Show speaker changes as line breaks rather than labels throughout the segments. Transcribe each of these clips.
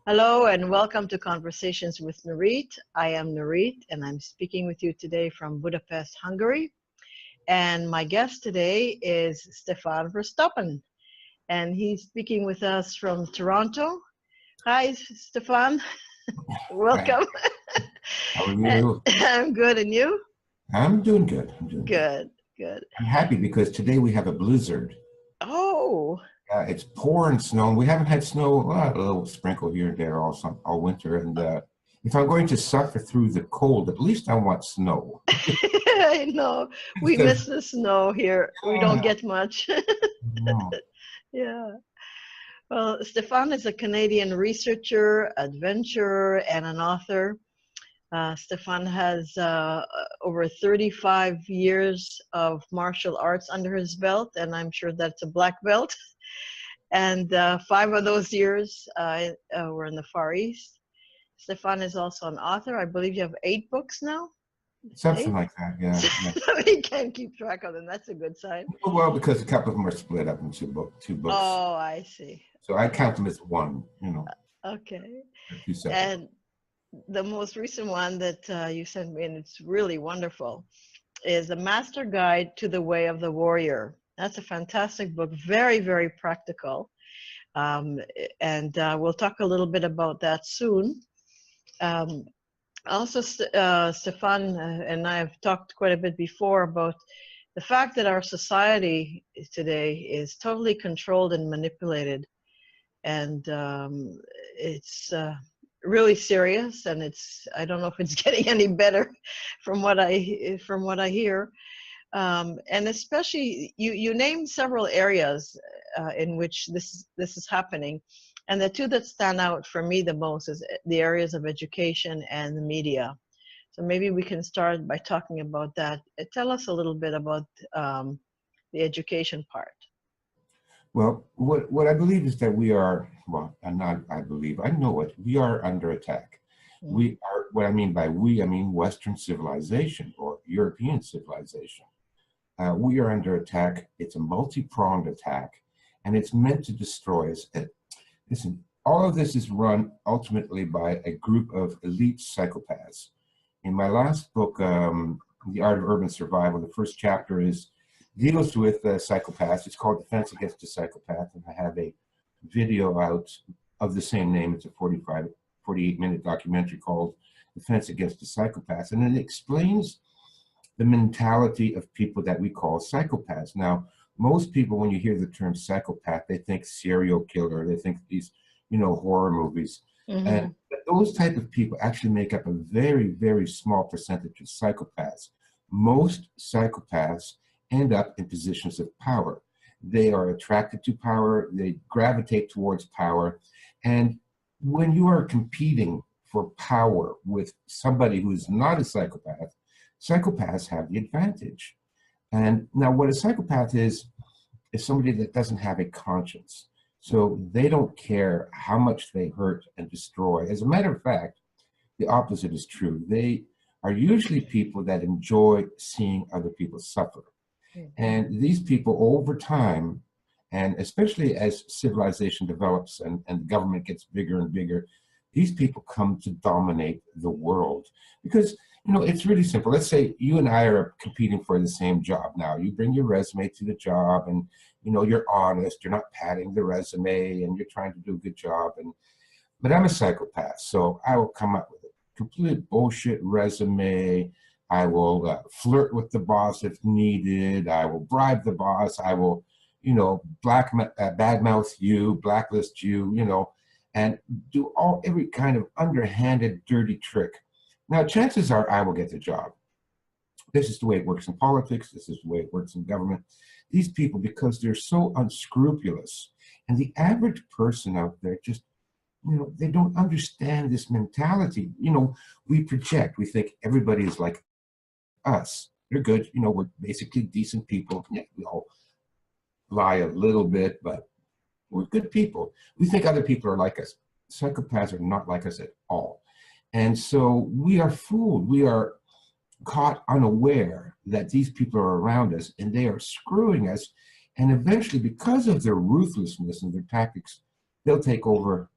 Hello and welcome to Conversations with Nurit. I am Nurit and I'm speaking with you today from Budapest, Hungary. And my guest today is Stefan Verstappen. And he's speaking with us from Toronto. Hi, Stefan. Welcome.
How are you?
I'm good, and you?
I'm doing good.
Good.
I'm happy because today we have a blizzard.
Oh.
It's pouring snow. We haven't had snow, a little sprinkle here and there all winter. And if I'm going to suffer through the cold, at least I want snow.
I know. We miss the snow here. We don't get much.
No.
Yeah. Well, Stefan is a Canadian researcher, adventurer, and an author. Stefan has over 35 years of martial arts under his belt, and I'm sure that's a black belt. And 5 of those years were in the Far East. Stefan is also an author. I believe you have 8 books now?
Something like that, yeah.
We can't keep track of them. That's a good sign.
Well, because a couple of them are split up into two books.
Oh, I see.
So I count them as one,
Okay.
And
the most recent one that you sent me, and it's really wonderful, is The Master Guide to the Way of the Warrior. That's a fantastic book, very, very practical. And we'll talk a little bit about that soon. Also, Stefan and I have talked quite a bit before about the fact that our society today is totally controlled and manipulated. And it's really serious, and I don't know if it's getting any better from what I hear. And especially you named several areas in which this is happening, and the 2 that stand out for me the most is the areas of education and the media. So maybe we can start by talking about that. Tell us a little bit about the education part.
Well, what I believe is that we are, I know it, we are under attack. We are, what I mean by we, I mean Western civilization or European civilization. We are under attack. It's a multi-pronged attack, and it's meant to destroy us. Listen, all of this is run ultimately by a group of elite psychopaths. In my last book, The Art of Urban Survival, the first chapter deals with psychopaths. It's called Defense Against a Psychopath, and I have a video out of the same name. It's a 48-minute documentary called Defense Against a Psychopath, and it explains the mentality of people that we call psychopaths. Now, most people, when you hear the term psychopath, they think serial killer, they think these, horror movies. And those type of people actually make up a very, very small percentage of psychopaths. Most psychopaths end up in positions of power. They are attracted to power, they gravitate towards power. And when you are competing for power with somebody who is not a psychopath, psychopaths have the advantage. And now what a psychopath is somebody that doesn't have a conscience. So they don't care how much they hurt and destroy. As a matter of fact, the opposite is true. They are usually people that enjoy seeing other people suffer. And these people over time, and especially as civilization develops and the government gets bigger and bigger, these people come to dominate the world. Because, it's really simple. Let's say you and I are competing for the same job now. You bring your resume to the job and, you're honest, you're not padding the resume, and you're trying to do a good job. But I'm a psychopath, so I will come up with a complete bullshit resume. I will flirt with the boss if needed. I will bribe the boss. I will, badmouth you, blacklist you, and do every kind of underhanded, dirty trick. Now, chances are I will get the job. This is the way it works in politics. This is the way it works in government. These people, because they're so unscrupulous, and the average person out there just, they don't understand this mentality. We project. We think everybody is like us. They're good. We're basically decent people. Yeah, we all lie a little bit, but we're good people. We think other people are like us. Psychopaths are not like us at all. And so we are fooled. We are caught unaware that these people are around us and they are screwing us. And eventually, because of their ruthlessness and their tactics, they'll take over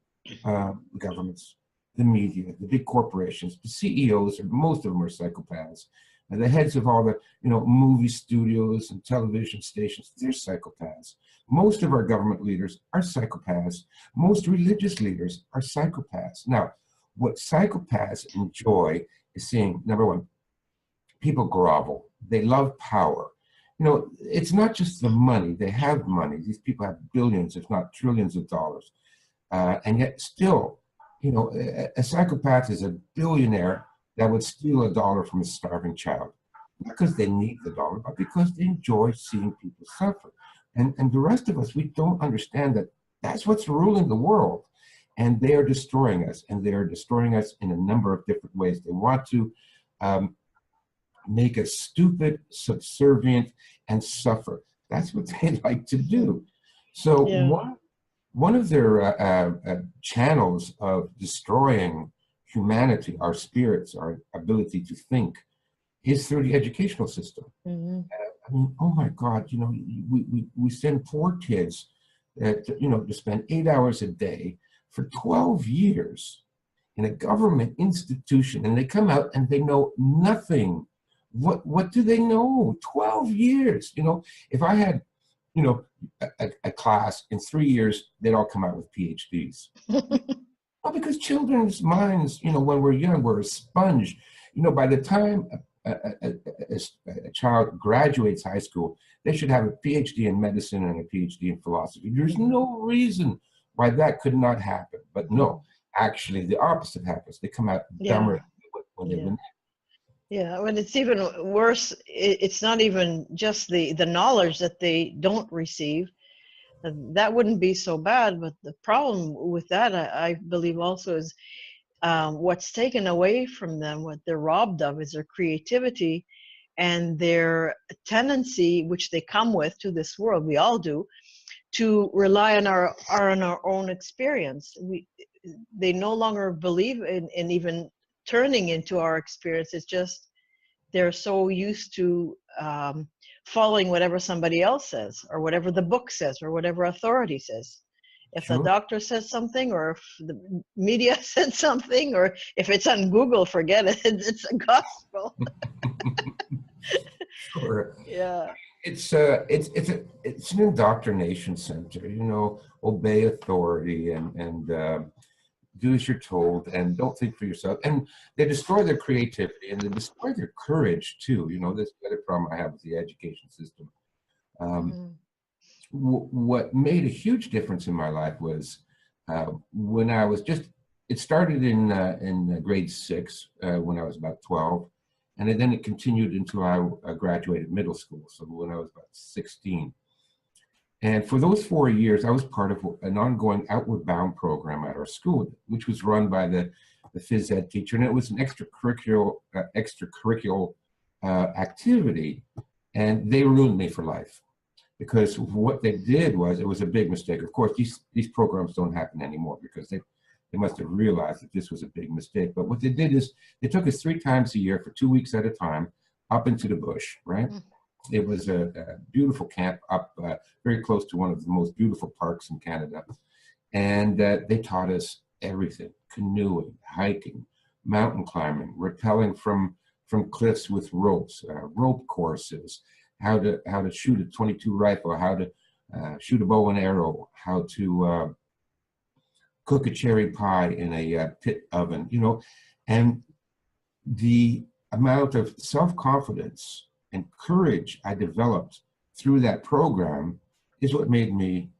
governments, the media, the big corporations, the CEOs, or most of them are psychopaths. And the heads of all the, movie studios and television stations, they're psychopaths. Most of our government leaders are psychopaths. Most religious leaders are psychopaths. Now, what psychopaths enjoy is seeing, number one, people grovel. They love power. It's not just the money. They have money. These people have billions, if not trillions of dollars. And yet still, a psychopath is a billionaire that would steal $1 from a starving child. Not because they need the dollar, but because they enjoy seeing people suffer. And the rest of us, we don't understand that that's what's ruling the world. And they are destroying us. And they are destroying us in a number of different ways. They want to make us stupid, subservient, and suffer. That's what they like to do. So one of their channels of destroying humanity, our spirits, our ability to think, is through the educational system. I mean, oh my God, we send poor kids, to spend 8 hours a day for 12 years in a government institution, and they come out and they know nothing. What do they know? 12 years. If I had, a class in 3 years, they'd all come out with PhDs. Well, because children's minds, when we're young, we're a sponge. By the time a child graduates high school, they should have a PhD in medicine and a PhD in philosophy. There's no reason why that could not happen. But no, actually the opposite happens. They come out dumber when they win.
Yeah, when it's even worse, it's not even just the knowledge that they don't receive. That wouldn't be so bad, but the problem with that, I believe also, is what's taken away from them, what they're robbed of, is their creativity and their tendency, which they come with to this world, we all do, to rely on our own experience. They no longer believe in even turning into our experience. It's just they're so used to following whatever somebody else says, or whatever the book says, or whatever authority says. If the doctor says something, or if the media said something, or if it's on Google, forget it. It's a gospel.
Sure.
Yeah.
It's an indoctrination center. Obey authority and do as you're told, and don't think for yourself. And they destroy their creativity, and they destroy their courage too. This is the other problem I have with the education system. What made a huge difference in my life was when I was it started in grade 6 when I was about 12, and then it continued until I graduated middle school, so when I was about 16. And for those 4 years, I was part of an ongoing Outward Bound program at our school, which was run by the phys ed teacher, and it was an extracurricular activity, and they ruined me for life. Because what they did was, it was a big mistake. Of course, these programs don't happen anymore because they must have realized that this was a big mistake. But what they did is they took us 3 times a year for 2 weeks at a time up into the bush, right? It was a beautiful camp up very close to one of the most beautiful parks in Canada. And they taught us everything: canoeing, hiking, mountain climbing, rappelling from cliffs with ropes, rope courses, how to shoot a .22 rifle, how to shoot a bow and arrow, how to cook a cherry pie in a pit oven, and the amount of self-confidence and courage I developed through that program is what made me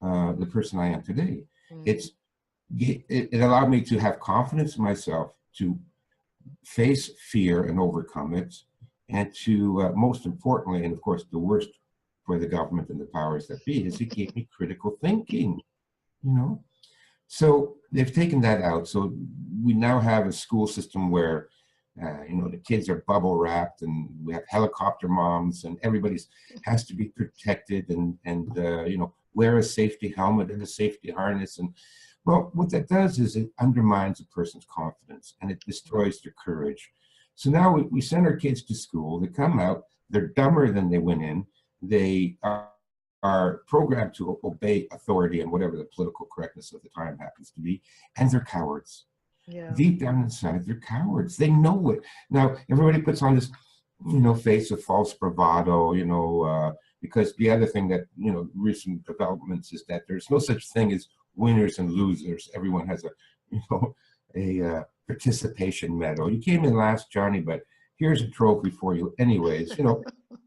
the person I am today. It allowed me to have confidence in myself, to face fear and overcome it, and to, most importantly, and of course the worst for the government and the powers that be, is it gave me critical thinking, So they've taken that out. So we now have a school system where, the kids are bubble wrapped, and we have helicopter moms, and everybody has to be protected and wear a safety helmet and a safety harness. And well, what that does is it undermines a person's confidence, and it destroys their courage. So now we send our kids to school. They come out, they're dumber than they went in. They are are programmed to obey authority and whatever the political correctness of the time happens to be, and they're cowards.
Yeah.
Deep down inside, they're cowards. They know it. Now, everybody puts on this, face of false bravado, because the other thing that, recent developments is that there's no such thing as winners and losers. Everyone has a participation medal. You came in last, Johnny, but here's a trophy for you anyways,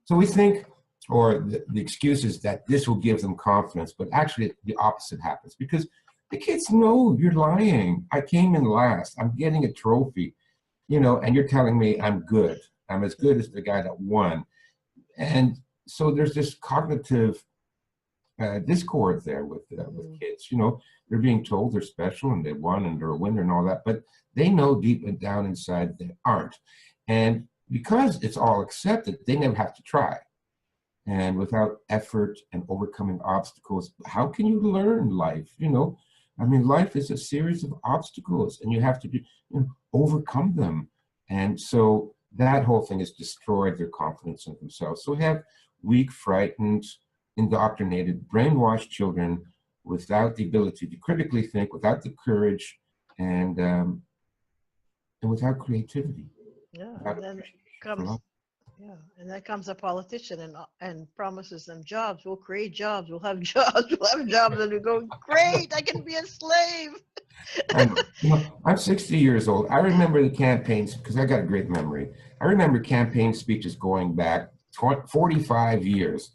So we think, or the excuse is that this will give them confidence, but actually the opposite happens because the kids know you're lying. I came in last. I'm getting a trophy, and you're telling me I'm good. I'm as good as the guy that won. And so there's this cognitive discord there with kids. They're being told they're special and they won and they're a winner and all that, but they know deep down inside they aren't. And because it's all accepted, they never have to try. And without effort and overcoming obstacles, how can you learn life? Life is a series of obstacles and you have to overcome them. And so that whole thing has destroyed their confidence in themselves. So we have weak, frightened, indoctrinated, brainwashed children without the ability to critically think, without the courage, and without creativity.
Yeah, and then comes a politician and promises them jobs. We'll create jobs. We'll have jobs. We'll have jobs, and we go, great! I can be a slave.
I know. I'm 60 years old. I remember the campaigns because I got a great memory. I remember campaign speeches going back 45 years.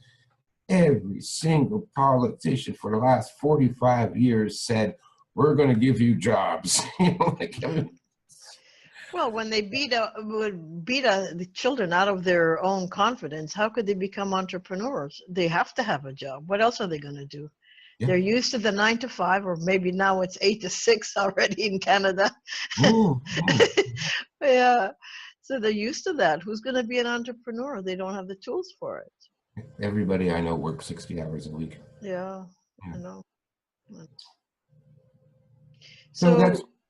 Every single politician for the last 45 years said, "We're going to give you jobs."
Well, when they would beat the children out of their own confidence, how could they become entrepreneurs? They have to have a job. What else are they going to do? Yeah. They're used to the 9 to 5, or maybe now it's 8 to 6 already in Canada. Yeah. So they're used to that. Who's going to be an entrepreneur? They don't have the tools for it.
Everybody I know works 60 hours a week.
Yeah. I know.
So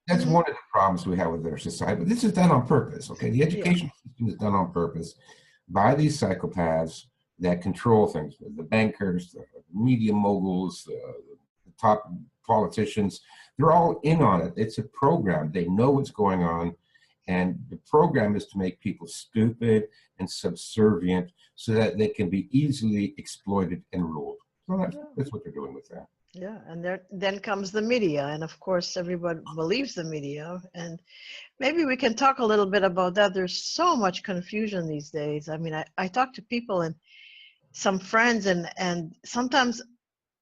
that's one of the problems we have with our society. But this is done on purpose, okay? The education system is done on purpose by these psychopaths that control things. The bankers, the media moguls, the top politicians, they're all in on it. It's a program. They know what's going on. And the program is to make people stupid and subservient so that they can be easily exploited and ruled. So that's what they're doing with that.
Yeah, and then comes the media, and of course everyone believes the media, and maybe we can talk a little bit about that. There's so much confusion these days. I mean, I talk to people and some friends, and sometimes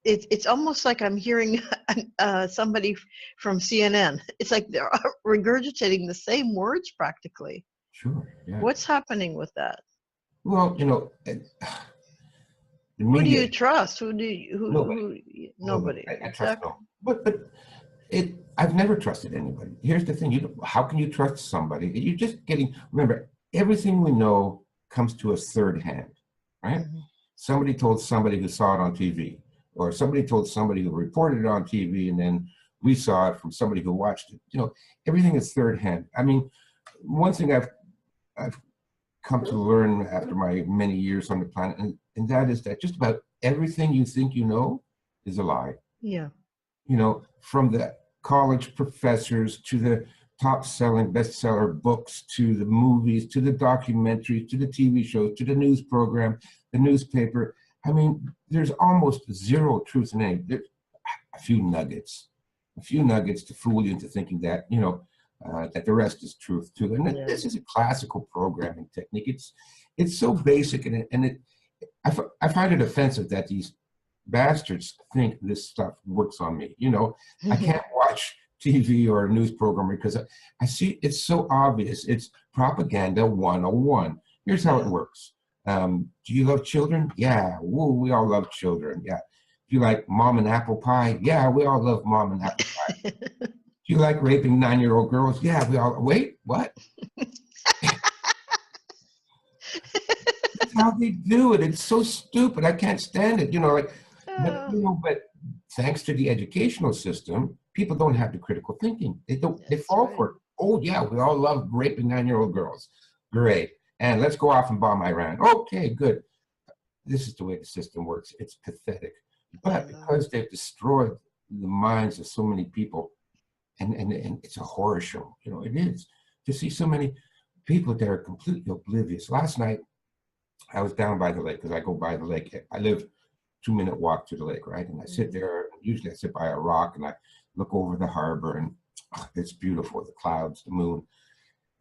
it's almost like I'm hearing somebody from CNN. It's like they're regurgitating the same words practically.
Sure. Yeah.
What's happening with that?
Well,
who do you trust? Nobody.
Nobody. I trust no. But I've never trusted anybody. Here's the thing: how can you trust somebody? You're just remember, everything we know comes to us third hand, right? Mm-hmm. Somebody told somebody who saw it on TV, or somebody told somebody who reported it on TV, and then we saw it from somebody who watched it. Everything is third hand. I mean, one thing I've come to learn after my many years on the planet, and that is that just about everything you think you know is a lie.
Yeah.
From the college professors to the top-selling bestseller books, to the movies, to the documentaries, to the TV shows, to the news program, the newspaper. I mean, there's almost zero truth in any. There's a few nuggets to fool you into thinking that, that the rest is truth too. And this is a classical programming technique. It's so basic, and I find it offensive that these bastards think this stuff works on me. I can't watch TV or a news program because I see it's so obvious. It's propaganda 101. Here's how it works. Do you love children? Yeah. Woo, we all love children. Yeah. Do you like mom and apple pie? Yeah, we all love mom and apple pie. Do you like raping 9-year-old girls? Yeah, we all. Wait, what? That's how they do it. It's so stupid. I can't stand it. But thanks to the educational system, people don't have the critical thinking. They don't. They fall for it. Oh yeah, we all love raping 9-year-old girls. Great. And let's go off and bomb Iran. Okay, good. this is the way the system works. It's pathetic. But because they've destroyed the minds of so many people, and it's a horror show, you know, it is. To see so many people that are completely oblivious. Last night, I was down by the lake, because I go by the lake. I live 2-minute walk to the lake, right? And I sit there, usually I sit by a rock, and I look over the harbor, and it's beautiful, the clouds, the moon.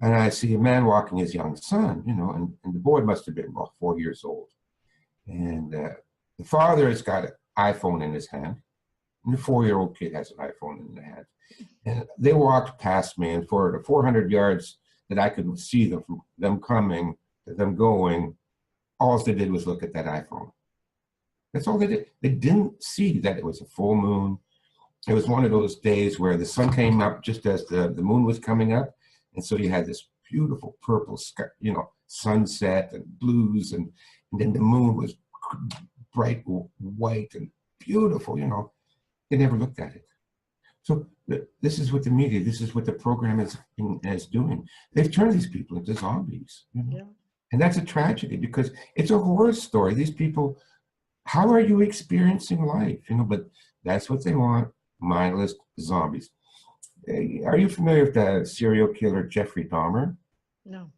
And I see a man walking his young son, you know, and the boy must have been about 4 years old. And the father has got an iPhone in his hand, and the 4-year-old kid has an iPhone in their hand. And they walked past me, and for the 400 yards that I could see them, from them coming to them going, all they did was look at that iPhone. That's all they did. They didn't see that it was a full moon. It was one of those days where the sun came up just as the moon was coming up. And so you had this beautiful purple sky, you know, sunset and blues. And then the moon was bright white and beautiful, you know. They never looked at it. So this is what the media, this is what the program is doing. They've turned these people into zombies. You know? Yeah. And that's a tragedy, because it's a horror story. These people, how are you experiencing life? You know, but that's what they want, mindless zombies. Are you familiar with the serial killer Jeffrey Dahmer?
No.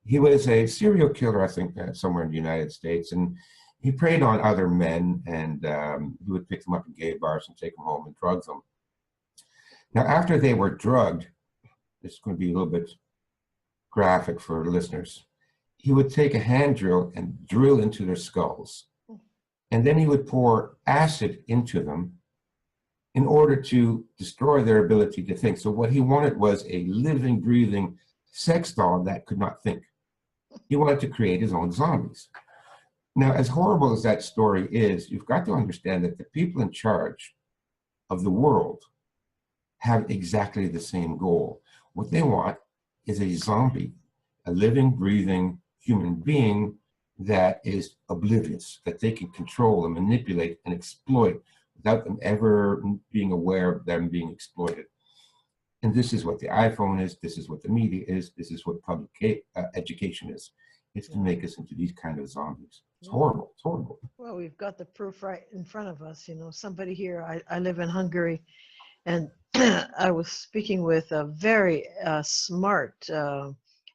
He was a serial killer, I think, somewhere in the United States, and he preyed on other men, and he would pick them up in gay bars and take them home and drug them. Now, after they were drugged, this is going to be a little bit graphic for listeners, he would take a hand drill and drill into their skulls. And then he would pour acid into them in order to destroy their ability to think. So what he wanted was a living, breathing sex doll that could not think. He wanted to create his own zombies. Now, as horrible as that story is, you've got to understand that the people in charge of the world have exactly the same goal. What they want is a zombie, a living, breathing human being that is oblivious, that they can control and manipulate and exploit without them ever being aware of them being exploited. And this is what the iPhone is, this is what the media is, this is what public education is. It's to make us into these kind of zombies. It's horrible, it's horrible.
Well, we've got the proof right in front of us. You know, somebody here, I live in Hungary, and I was speaking with a very smart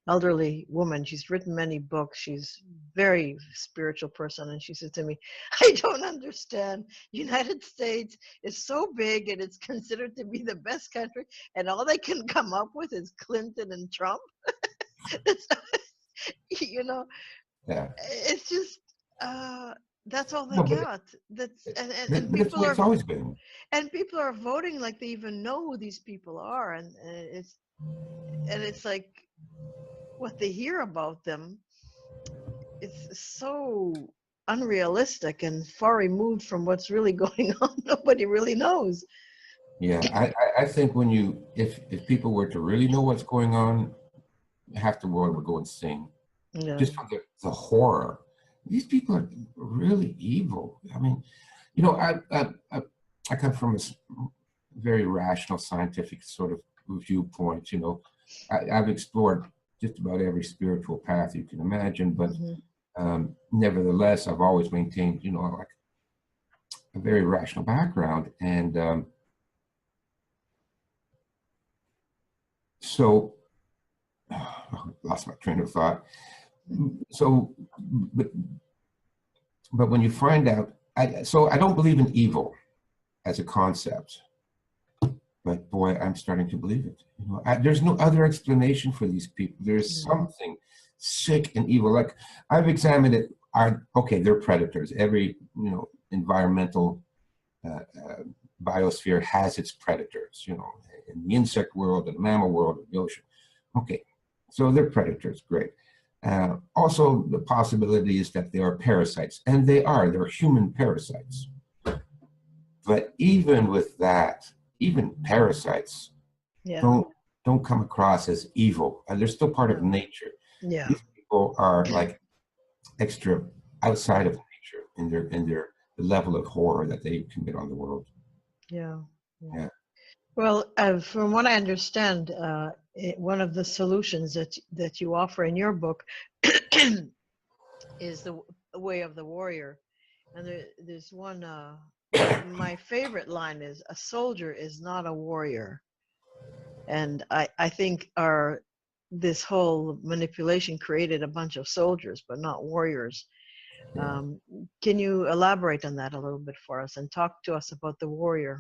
elderly woman. She's written many books. She's a very spiritual person. And she said to me, I don't understand. United States is so big and it's considered to be the best country. And all they can come up with is Clinton and Trump. You know, it's just, that's all they got. That's and
people are, it's always been.
And people are voting like they even know who these people are. And it's like, what they hear about them, it's so unrealistic and far removed from what's really going on. Nobody really knows.
Yeah, I think when if people were to really know what's going on, half the world would go insane. Yeah. Just from the horror. These people are really evil. I mean, you know, I come from a very rational, scientific sort of viewpoint. You know, I've explored just about every spiritual path you can imagine, but nevertheless, I've always maintained, you know, like a very rational background. And so, lost my train of thought. So, but when you find out, so I don't believe in evil as a concept. But boy, I'm starting to believe it. You know, there's no other explanation for these people. There's something sick and evil. Like I've examined it. Okay, they're predators. Every environmental biosphere has its predators. You know, in the insect world, in the mammal world, in the ocean. Okay, so they're predators. Great. Also, the possibility is that they are parasites, and they are. They're human parasites. But even with that, even parasites don't come across as evil. They're still part of nature.
Yeah.
These people are like extra outside of nature in their the level of horror that they commit on the world.
Yeah. Well, from what I understand, one of the solutions that you offer in your book is way of the warrior. And there's one, my favorite line is, "A soldier is not a warrior." And I think this whole manipulation created a bunch of soldiers, but not warriors. Can you elaborate on that a little bit for us and talk to us about the warrior?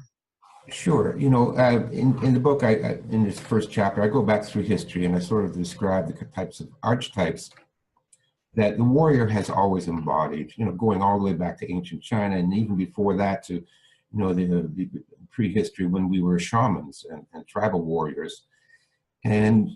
Sure. You know, in the book, in this first chapter, I go back through history and I sort of describe the types of archetypes that the warrior has always embodied, you know, going all the way back to ancient China and even before that to, you know, the prehistory when we were shamans and tribal warriors. And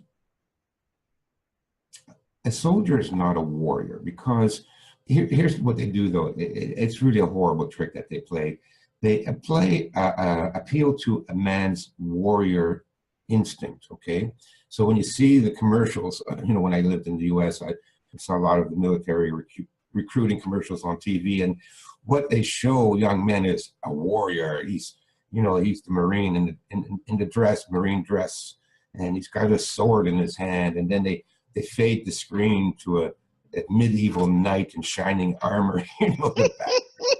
a soldier is not a warrior because here's what they do, though. It's really a horrible trick that they play. They appeal to a man's warrior instinct, okay? So when you see the commercials, you know, when I lived in the US, I saw a lot of the military recruiting commercials on TV, and what they show young men is a warrior. He's, you know, he's the Marine in the dress, Marine dress, and he's got a sword in his hand, and then they fade the screen to a medieval knight in shining armor, you know,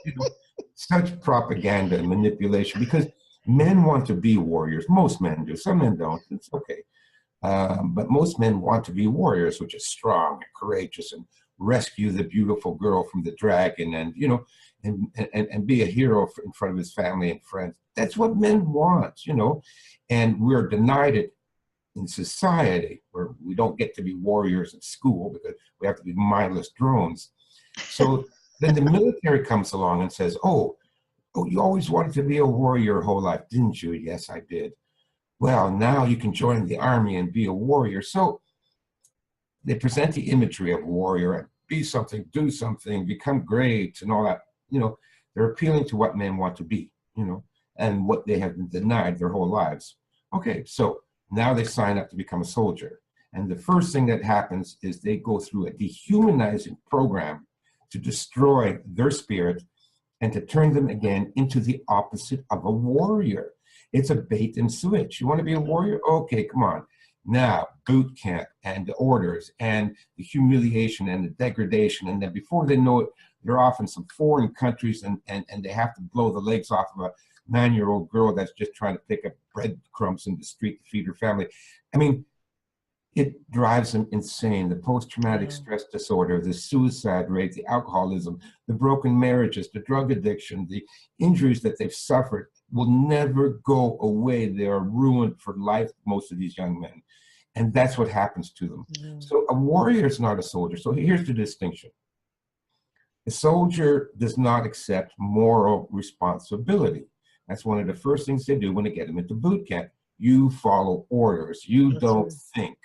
you know, such propaganda and manipulation, because men want to be warriors. Most men do. Some men don't. It's okay. But most men want to be warriors, which is strong and courageous and rescue the beautiful girl from the dragon and, you know, and be a hero in front of his family and friends. That's what men want, you know, and we're denied it in society where we don't get to be warriors in school because we have to be mindless drones. So then the military comes along and says, oh, you always wanted to be a warrior your whole life, didn't you? Yes, I did. Well, now you can join the army and be a warrior. So they present the imagery of warrior and be something, do something, become great and all that. You know, they're appealing to what men want to be, you know, and what they have been denied their whole lives. Okay, so now they sign up to become a soldier. And the first thing that happens is they go through a dehumanizing program to destroy their spirit and to turn them again into the opposite of a warrior. It's a bait and switch. You want to be a warrior? Okay, come on. Now, boot camp and the orders and the humiliation and the degradation. And then before they know it, they're off in some foreign countries and they have to blow the legs off of a 9-year-old girl that's just trying to pick up breadcrumbs in the street to feed her family. I mean, it drives them insane. The post-traumatic stress disorder, the suicide rate, the alcoholism, the broken marriages, the drug addiction, the injuries that they've suffered will never go away. They are ruined for life, most of these young men. And that's what happens to them. So a warrior is not a soldier. So here's the distinction. A soldier does not accept moral responsibility. That's one of the first things they do when they get them into boot camp. You follow orders. You don't think.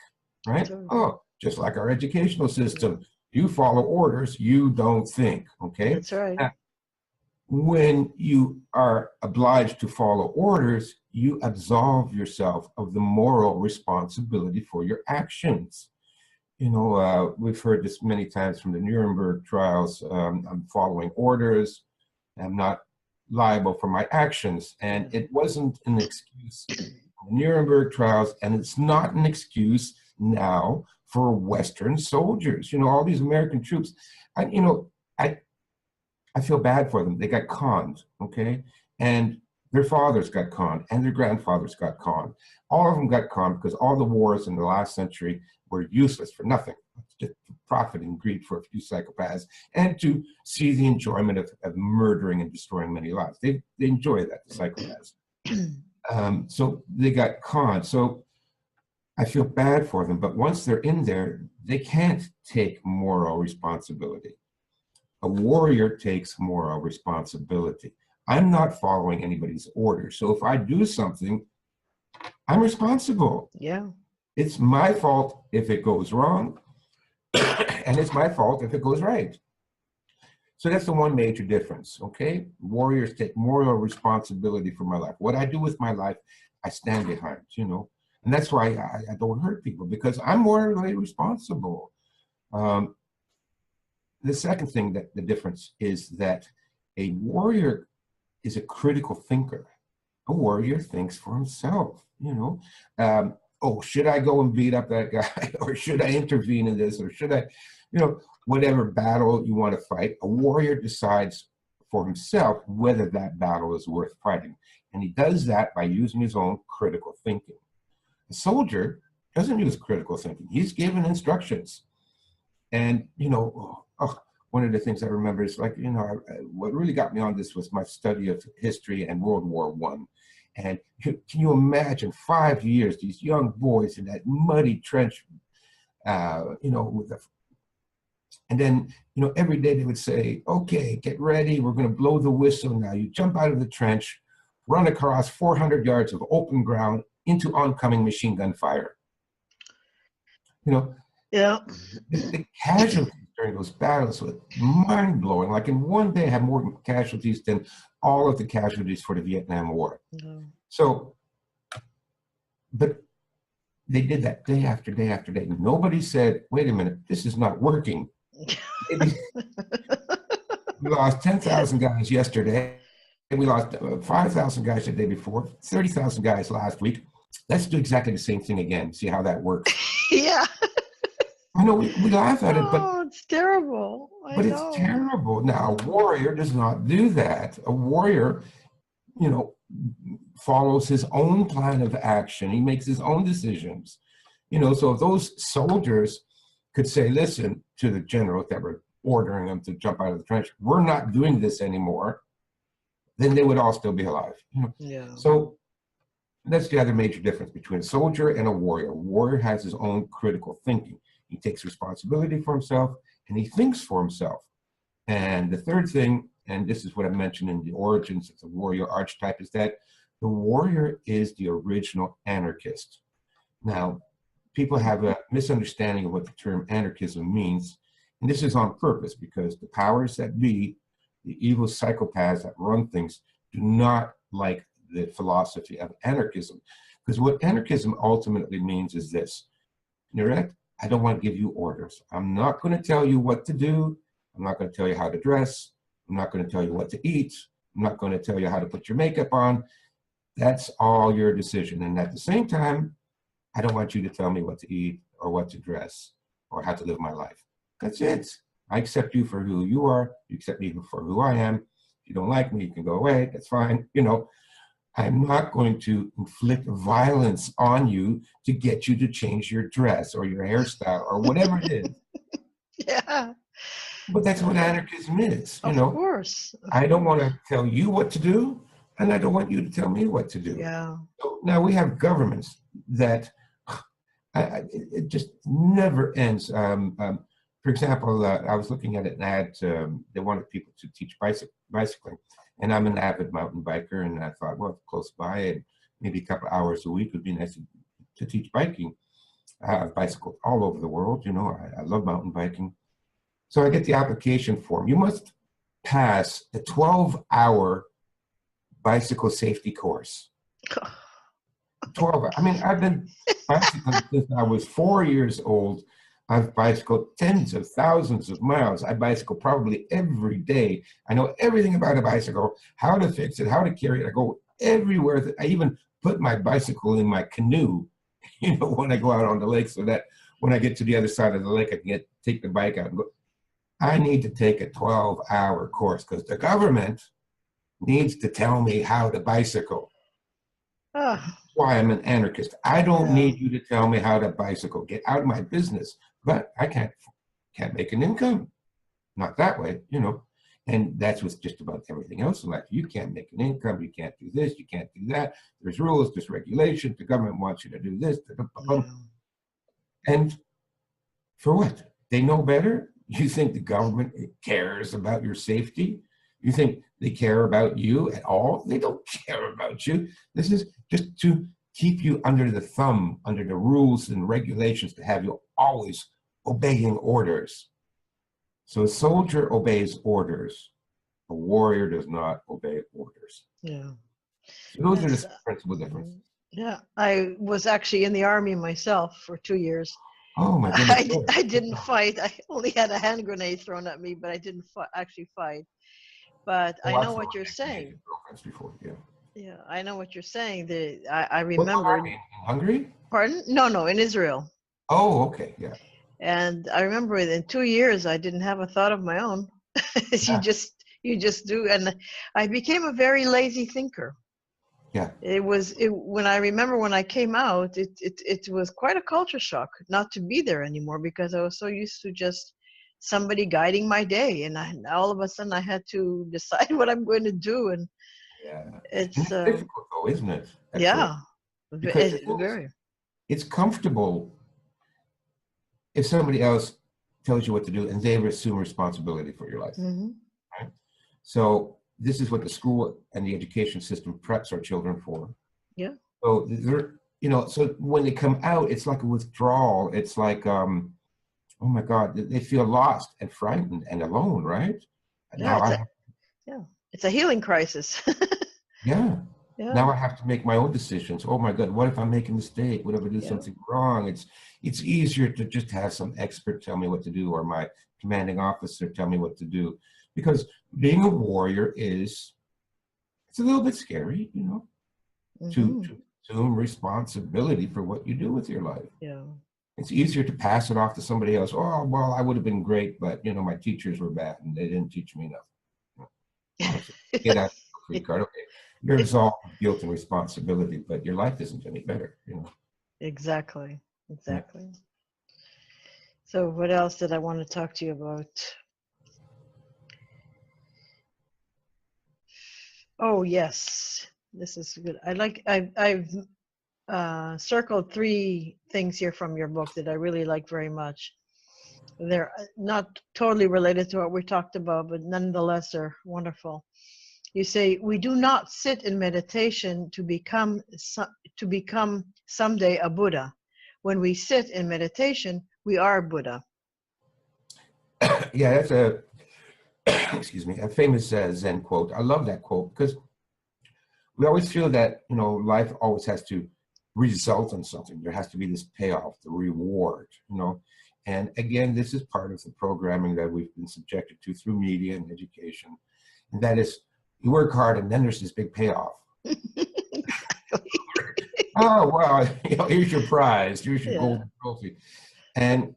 Right? Oh, just like our educational system. You follow orders, you don't think, okay?
That's right.
Now, when you are obliged to follow orders, you absolve yourself of the moral responsibility for your actions. You know, we've heard this many times from the Nuremberg trials. I'm following orders. I'm not liable for my actions. And it wasn't an excuse for the Nuremberg trials, and it's not an excuse now for Western soldiers. You know, all these American troops, I feel bad for them. They got conned, okay? And their fathers got conned and their grandfathers got conned. All of them got conned because all the wars in the last century were useless for nothing, just profit and greed for a few psychopaths and to see the enjoyment of murdering and destroying many lives. They enjoy that, the psychopaths. So they got conned. So I feel bad for them, but once they're in there, they can't take moral responsibility. A warrior takes moral responsibility. I'm not following anybody's orders. So if I do something, I'm responsible.
Yeah.
It's my fault if it goes wrong, and it's my fault if it goes right. So that's the one major difference, okay? Warriors take moral responsibility for my life. What I do with my life, I stand behind, you know? And that's why I don't hurt people, because I'm morally responsible. The second thing that the difference is that a warrior is a critical thinker. A warrior thinks for himself, you know. Oh, should I go and beat up that guy? Or should I intervene in this? Or should I, You know, whatever battle you want to fight, a warrior decides for himself whether that battle is worth fighting. And he does that by using his own critical thinking. A soldier doesn't use critical thinking. He's given instructions. And, you know, one of the things I remember is like, you know, what really got me on this was my study of history and World War I. And can you imagine 5 years, these young boys in that muddy trench, you know, and then, you know, every day they would say, okay, get ready. We're going to blow the whistle now. You jump out of the trench, run across 400 yards of open ground into oncoming machine gun fire. You know,
Yeah.
the casualties during those battles were mind-blowing. Like in one day, I had more casualties than all of the casualties for the Vietnam War.
Mm-hmm.
So, but they did that day after day after day. Nobody said, wait a minute, this is not working. Maybe we lost 10,000 guys yesterday. We lost 5,000 guys the day before, 30,000 guys last week. Let's do exactly the same thing again, see how that works.
Yeah.
I know we laugh at it, but
Oh, it's terrible.
But it's terrible. Now, a warrior does not do that. A warrior, you know, follows his own plan of action. He makes his own decisions. You know, so if those soldiers could say, listen, to the generals that were ordering them to jump out of the trench, we're not doing this anymore, then they would all still be alive. You know?
Yeah.
So that's the other major difference between a soldier and a warrior. A warrior has his own critical thinking. He takes responsibility for himself and he thinks for himself. And the third thing, and this is what I mentioned in the origins of the warrior archetype, is that the warrior is the original anarchist. Now, people have a misunderstanding of what the term anarchism means. And this is on purpose because the powers that be, the evil psychopaths that run things, do not like the philosophy of anarchism. Because what anarchism ultimately means is this: Nurit, I don't want to give you orders. I'm not going to tell you what to do. I'm not going to tell you how to dress. I'm not going to tell you what to eat. I'm not going to tell you how to put your makeup on. That's all your decision. And at the same time, I don't want you to tell me what to eat or what to dress or how to live my life. That's it. I accept you for who you are. You accept me for who I am. If you don't like me, you can go away. That's fine. You know, I'm not going to inflict violence on you to get you to change your dress or your hairstyle or whatever it is.
Yeah.
But that's what anarchism is. You
Of
know,
course.
I don't want to tell you what to do, and I don't want you to tell me what to do.
Yeah.
So now we have governments that it just never ends. For example, I was looking at an ad. They wanted people to teach bicycling, and I'm an avid mountain biker, and I thought, well, close by, and maybe a couple hours a week would be nice to teach biking. I've bicycled all over the world. You know, I love mountain biking. So I get the application form. You must pass a 12-hour bicycle safety course. 12. I mean, I've been bicycling since I was 4 years old. I've bicycled tens of thousands of miles. I bicycle probably every day. I know everything about a bicycle, how to fix it, how to carry it. I go everywhere. I even put my bicycle in my canoe, you know, when I go out on the lake, so that when I get to the other side of the lake, I can take the bike out and go. I need to take a 12-hour course because the government needs to tell me how to bicycle. That's why I'm an anarchist. I don't need you to tell me how to bicycle. Get out of my business. But I can't make an income. Not that way, you know. And that's with just about everything else in life. You can't make an income. You can't do this. You can't do that. There's rules. There's regulations. The government wants you to do this. And for what? They know better? You think the government cares about your safety? You think they care about you at all? They don't care about you. This is just to keep you under the thumb, under the rules and regulations, to have you always obeying orders. So a soldier obeys orders. A warrior does not obey orders.
Yeah.
So those are the principal differences.
Yeah. I was actually in the army myself for 2 years.
Oh my goodness.
I didn't fight. I only had a hand grenade thrown at me, but I didn't actually fight. But I know what you're saying.
Before, yeah.
Yeah, I know what you're saying. I remember.
In Hungary?
Pardon? No, in Israel.
Oh, okay, yeah.
And I remember in 2 years, I didn't have a thought of my own.
Yeah.
You just do. And I became a very lazy thinker.
Yeah.
When I remember when I came out, it was quite a culture shock not to be there anymore, because I was so used to just somebody guiding my day, and all of a sudden I had to decide what I'm going to do. And
Yeah. And
it's
it's difficult though, isn't it? Actually,
yeah,
because
very.
it's comfortable if somebody else tells you what to do and they assume responsibility for your life.
Mm-hmm.
Right? So this is what the school and the education system preps our children for.
Yeah.
So they're, so when they come out, it's like a withdrawal. It's like, oh my God, they feel lost and frightened and alone, right?
Yeah,
Now
it's a healing crisis.
yeah.
Yeah.
Now I have to make my own decisions. Oh my God, what if I make a mistake? What if I do
Yeah.
something wrong? It's easier to just have some expert tell me what to do, or my commanding officer tell me what to do. Because being a warrior it's a little bit scary, to
Mm-hmm.
assume responsibility for what you do with your life.
Yeah.
It's easier to pass it off to somebody else. Oh, well, I would have been great, but my teachers were bad and they didn't teach me enough. So get out of the free card. Okay. You're absolved of guilt and responsibility, but your life isn't any better,
Exactly.
Yeah.
So what else did I want to talk to you about? Oh yes, this is good. I've circled 3 things here from your book that I really like very much. They're not totally related to what we talked about, but nonetheless they're wonderful. You say, we do not sit in meditation to become someday a Buddha. When we sit in meditation, we are Buddha.
Yeah, that's a excuse me, a famous Zen quote. I love that quote because we always feel that life always has to result in something. There has to be this payoff, the reward. And again, this is part of the programming that we've been subjected to through media and education, and that is you work hard and then there's this big payoff. Oh well, here's your prize, here's your golden trophy. And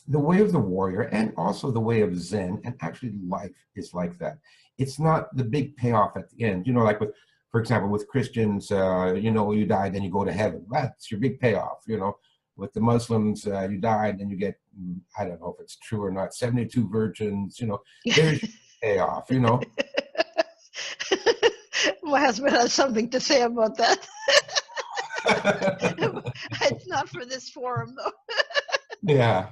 the way of the warrior, and also the way of Zen, and actually life is like that. It's not the big payoff at the end. Like for example, with Christians, you die, then you go to heaven. That's your big payoff. With the Muslims, you die, then you get, I don't know if it's true or not, 72 virgins. There's your payoff.
My husband has something to say about that. It's not for this forum, though.
Yeah.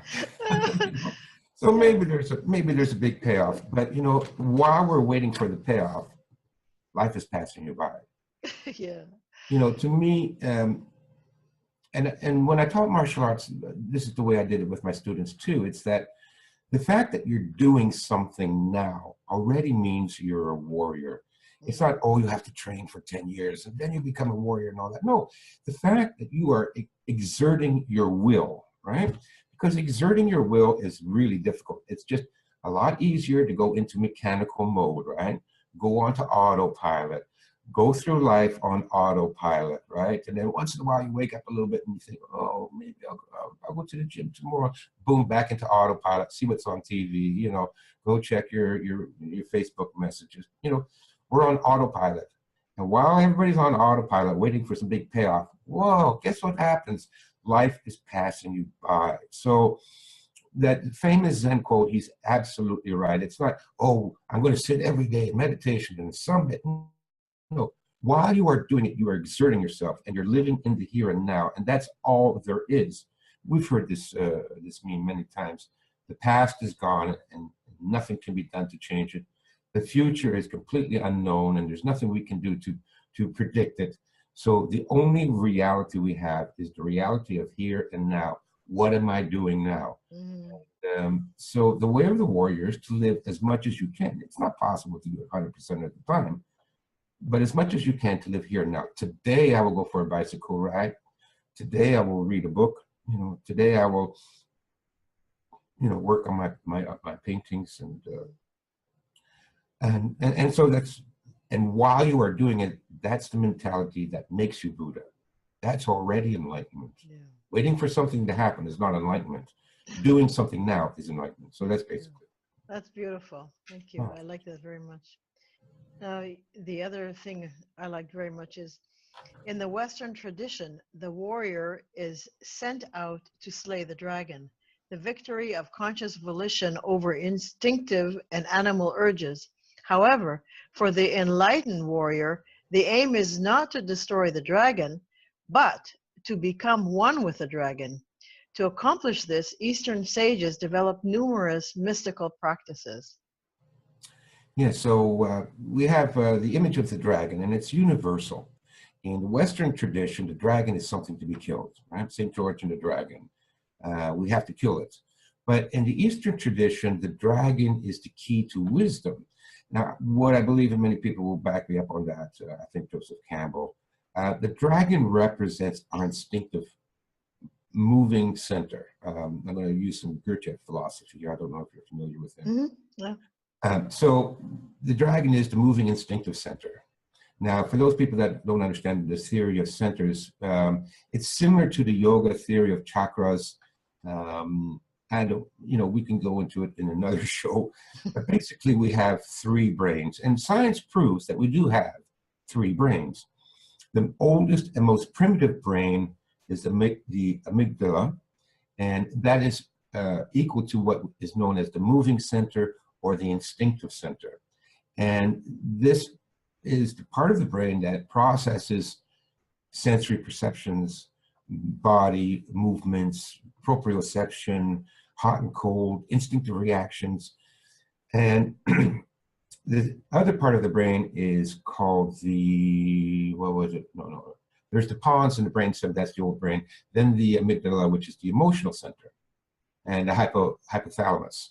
So maybe there's a big payoff, but while we're waiting for the payoff, life is passing you by.
Yeah.
To me, and when I taught martial arts, this is the way I did it with my students too. It's that the fact that you're doing something now already means you're a warrior. It's not, oh, you have to train for 10 years and then you become a warrior and all that. No, the fact that you are exerting your will, right? Because exerting your will is really difficult. It's just a lot easier to go into mechanical mode, right? Go onto autopilot, go through life on autopilot, right? And then once in a while you wake up a little bit and you think, oh, maybe I'll go to the gym tomorrow. Boom, back into autopilot, see what's on TV, go check your Facebook messages. We're on autopilot. And while everybody's on autopilot waiting for some big payoff, whoa, guess what happens? Life is passing you by. So that famous Zen quote, he's absolutely right. It's not, oh, I'm going to sit every day in meditation and someday. No, while you are doing it, you are exerting yourself and you're living in the here and now. And that's all there is. We've heard this meme many times. The past is gone and nothing can be done to change it. The future is completely unknown and there's nothing we can do to predict it. So the only reality we have is the reality of here and now. What am I doing now? So the way of the warrior is to live as much as you can. It's not possible to do it 100% of the time, but as much as you can to live here and now. Today I will go for a bicycle ride. Today I will read a book. Today I will, work on my paintings and so and while you are doing it, that's the mentality that makes you Buddha. That's already enlightenment. Yeah. Waiting for something to happen is not enlightenment. doing something now is enlightenment. So that's basically.
That's beautiful. Thank you. I like that very much. Now, the other thing I like very much is in the Western tradition, the warrior is sent out to slay the dragon, the victory of conscious volition over instinctive and animal urges. However, for the enlightened warrior, the aim is not to destroy the dragon, but to become one with the dragon. To accomplish this, Eastern sages developed numerous mystical practices.
Yeah, so we have the image of the dragon, and it's universal. In the Western tradition, the dragon is something to be killed, right? St. George and the dragon. We have to kill it. But in the Eastern tradition, the dragon is the key to wisdom. Now, what I believe, and many people will back me up on that, I think Joseph Campbell, the dragon represents our instinctive moving center. I'm going to use some Goethe philosophy here. I don't know if you're familiar with it.
Mm-hmm. Yeah.
So the dragon is the moving instinctive center. Now, for those people that don't understand the theory of centers, it's similar to the yoga theory of chakras. And, you know, we can go into it in another show. But basically, we have three brains. And science proves that we do have three brains. The oldest and most primitive brain is the amygdala. And that is equal to what is known as the moving center or the instinctive center. And this is the part of the brain that processes sensory perceptions, body movements, proprioception, hot and cold, instinctive reactions. And the other part of the brain is called the, what was it? No. There's the pons in the brain stem, that's the old brain. Then the amygdala, which is the emotional center, and the hypothalamus.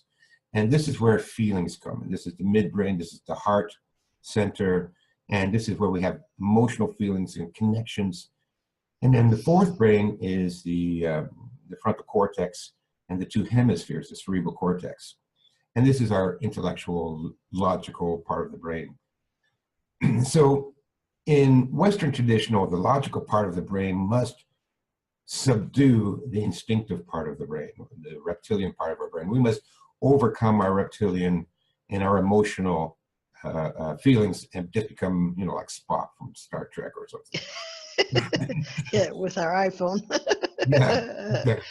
And this is where feelings come. And this is the midbrain, this is the heart center, and this is where we have emotional feelings and connections. And then the fourth brain is the frontal cortex and the two hemispheres, the cerebral cortex. And this is our intellectual, logical part of the brain. So in Western tradition, the logical part of the brain must subdue the instinctive part of the brain, the reptilian part of our brain. We must overcome our reptilian and our emotional feelings and just become, you know, like Spock from Star Trek or something.
Yeah, with our iPhone.
Yeah. Okay.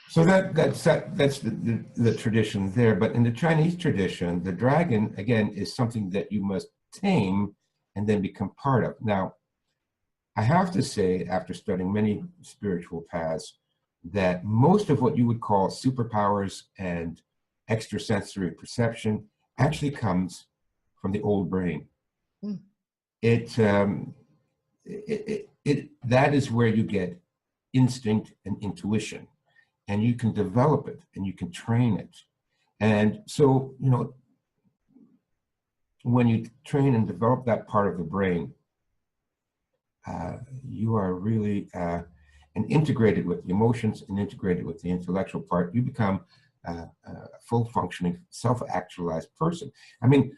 So that's the tradition there. But in the Chinese tradition, the dragon, again, is something that you must tame and then become part of. Now, I have to say, after studying many spiritual paths, that most of what you would call superpowers and extrasensory perception actually comes from the old brain. Mm. That is where you get instinct and intuition, and you can develop it and you can train it. And so, you know, when you train and develop that part of the brain, you are really and integrated with the emotions and integrated with the intellectual part. You become a full functioning, self-actualized person. I mean,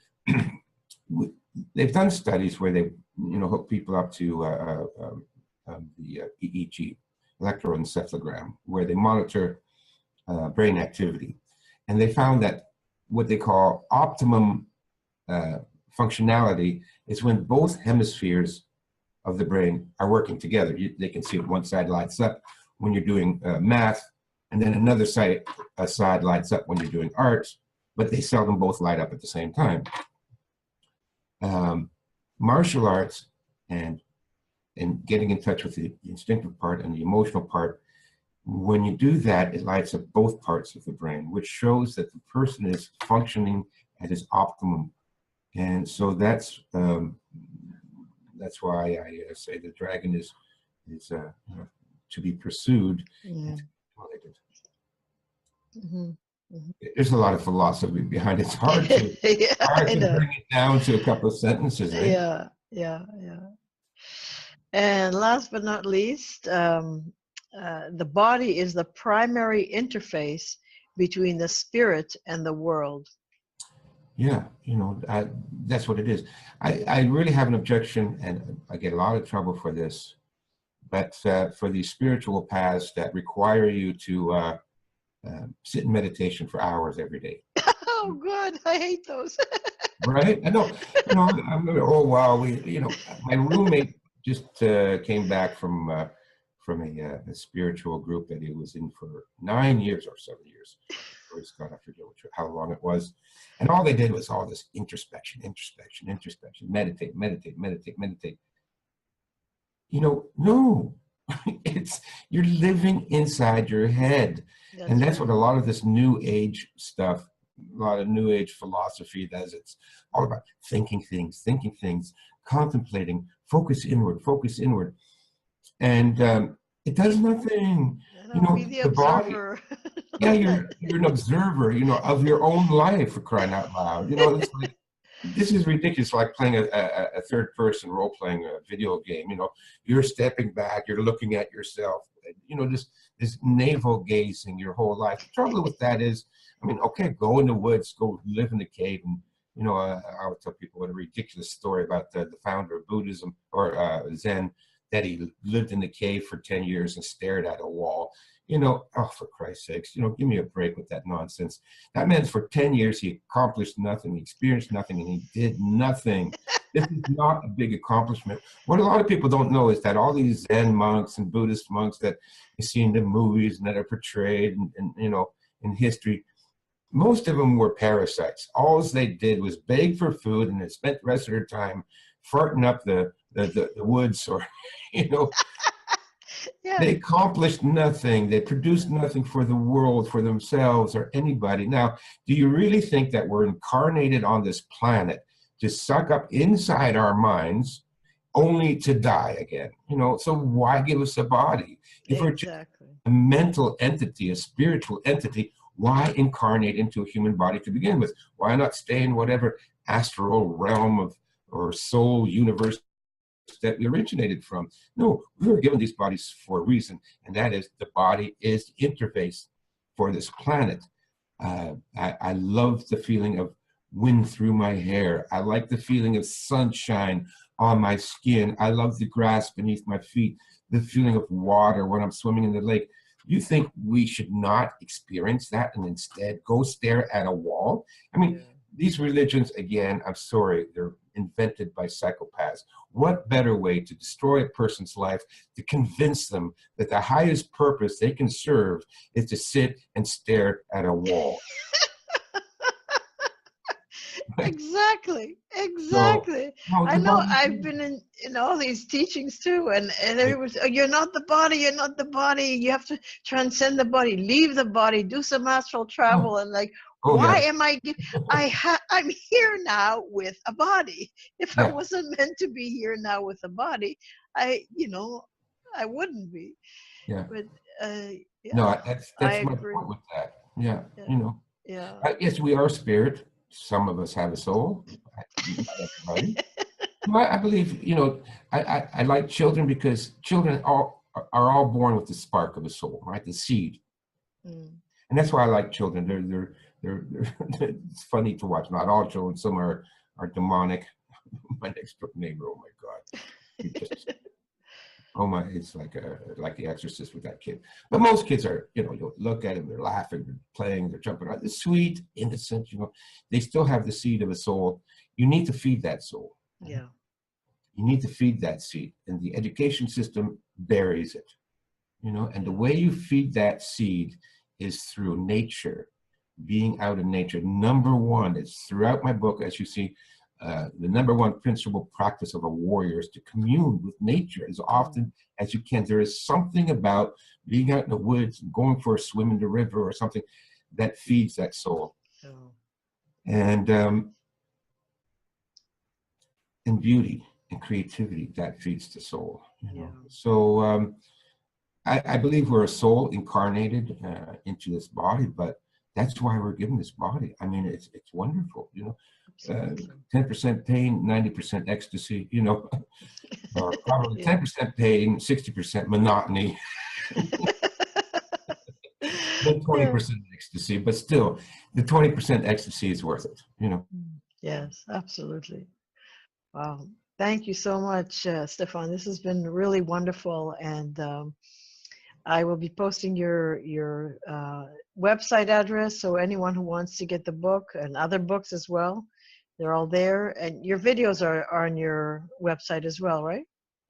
they've done studies where they, you know, hook people up to the EEG, electroencephalogram, where they monitor brain activity. And they found that what they call optimum functionality is when both hemispheres of the brain are working together. They can see one side lights up when you're doing math, and then another side lights up when you're doing art, but they seldom both light up at the same time. Martial arts and getting in touch with the instinctive part and the emotional part, when you do that, it lights up both parts of the brain, which shows that the person is functioning at his optimum. And so that's why I say the dragon is to be pursued. Yeah. Mm-hmm. Mm-hmm. There's a lot of philosophy behind it. It's hard to,
yeah,
hard to bring it down to a couple of sentences. Right?
Yeah. And last but not least, the body is the primary interface between the spirit and the world.
Yeah, you know, that's what it is. I really have an objection, and I get a lot of trouble for this, but for these spiritual paths that require you to sit in meditation for hours every day.
Oh, good. I hate those.
Right? I know. Oh wow. My roommate just came back from a spiritual group that he was in for 9 years or 7 years. Or he's gone, I forget how long it was. And all they did was all this introspection, meditate, meditate, meditate, meditate. No, it's you're living inside your head. And that's
right.
what a lot of this new age stuff, a lot of new age philosophy does. It's all about thinking things, contemplating, focus inward. And it does nothing.
Be the
The body,
observer.
yeah, you're an observer, of your own life, for crying out loud. It's like, this is ridiculous, like playing a third person role playing a video game. You're stepping back, you're looking at yourself, this navel gazing your whole life. The trouble with that is, okay, go in the woods, go live in the cave. And I would tell people what a ridiculous story about the founder of Buddhism or Zen, that he lived in the cave for 10 years and stared at a wall. Oh, for Christ's sakes, give me a break with that nonsense. That meant for 10 years, he accomplished nothing, he experienced nothing, and he did nothing. This is not a big accomplishment. What a lot of people don't know is that all these Zen monks and Buddhist monks that you see in the movies and that are portrayed in history, most of them were parasites. All they did was beg for food, and they spent the rest of their time farting up the woods, or
Yeah.
They accomplished nothing. They produced nothing for the world, for themselves, or anybody. Now, do you really think that we're incarnated on this planet to suck up inside our minds only to die again? So why give us a body? If we're just a mental entity, a spiritual entity, why incarnate into a human body to begin with? Why not stay in whatever astral realm or soul universe that we originated from? No, we were given these bodies for a reason, and that is the body is the interface for this planet. I love the feeling of wind through my hair. I like the feeling of sunshine on my skin. I love the grass beneath my feet, the feeling of water when I'm swimming in the lake. You think we should not experience that and instead go stare at a wall? These religions, again, I'm sorry, they're invented by psychopaths. What better way to destroy a person's life, to convince them that the highest purpose they can serve is to sit and stare at a wall?
Exactly.
So,
I know. I've been in all these teachings too, and it was, you're not the body, you have to transcend the body, leave the body, do some astral travel. And like, why am I'm here now with a body. If I wasn't meant to be here now with a body, I wouldn't be.
Yeah.
But
no, that's
I
my
agree.
point with that. Yeah.
Yeah.
Yes, we are spirit. Some of us have a soul. Not everybody. I believe, I like children because children are all born with the spark of a soul, right? The seed. And that's why I like children. They're it's funny to watch. Not all children. Some are demonic. My next door neighbor, oh my God. Oh my, it's like The Exorcist with that kid. But most kids are, you look at them, they're laughing, they're playing, they're jumping around. They're sweet, innocent, they still have the seed of a soul. You need to feed that soul.
Yeah.
You need to feed that seed, and the education system buries it. And the way you feed that seed is through nature, being out in nature. Number one, it's throughout my book, as you see, the number one principal practice of a warrior is to commune with nature as often as you can. There is something about being out in the woods and going for a swim in the river or something that feeds that soul. And beauty and creativity, that feeds the soul. So I believe we're a soul incarnated into this body, but that's why we're given this body. It's wonderful, 10% pain, 90% ecstasy, or probably 10% pain, 60% monotony, then 20% ecstasy, but still the 20% ecstasy is worth it,
Yes, absolutely. Wow. Thank you so much, Stefan. This has been really wonderful. And I will be posting your website address, so anyone who wants to get the book and other books as well, they're all there. And your videos are on your website as well, right?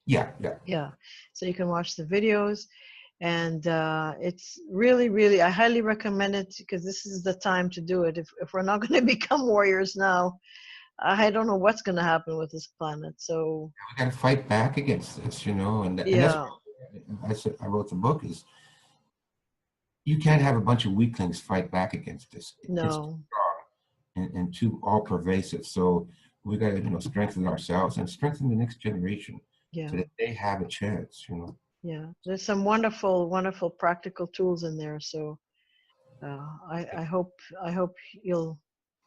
Yeah, yeah.
Yeah. So you can watch the videos, and it's really, really, I highly recommend it because this is the time to do it. If we're not going to become warriors now, I don't know what's going to happen with this planet. So
We got to fight back against this, and that's
yeah,
why I wrote the book is you can't have a bunch of weaklings fight back against this. It's too
no,
strong and too all pervasive. So we got to strengthen ourselves and strengthen the next generation
yeah.
so that they have a chance.
Yeah, there's some wonderful, wonderful practical tools in there. So I hope you'll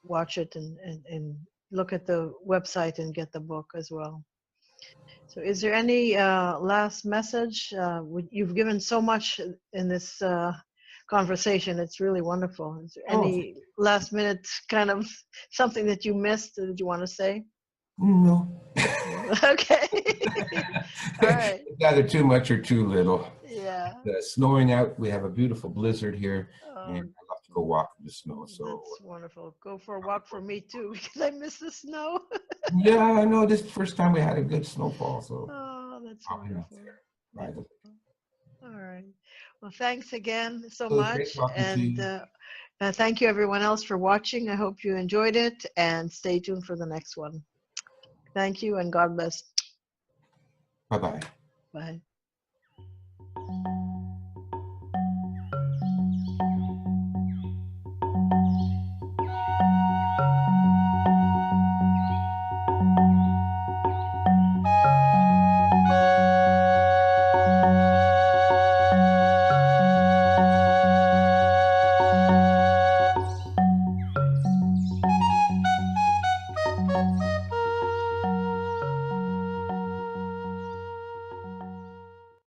watch it and look at the website and get the book as well. So is there any last message? You've given so much in this conversation. It's really wonderful. Is there
Oh,
any last minute kind of something that you missed that you want to say?
no.
Okay. All right.
It's either too much or too little.
Yeah.
Snowing out. We have a beautiful blizzard here, and
Oh,
I love to go walk in the snow. So
that's wonderful. Go for a walk for me too, because I miss the snow.
yeah, I know this is the first time we had a good snowfall. So
Oh, that's
I'll be out
wonderful.
there.
Yeah.
Right.
All right. Well, thanks again so
So it's great
much.
talking to
And
you.
thank you everyone else for watching. I hope you enjoyed it and stay tuned for the next one. Thank you and God bless.
Bye bye.
Bye.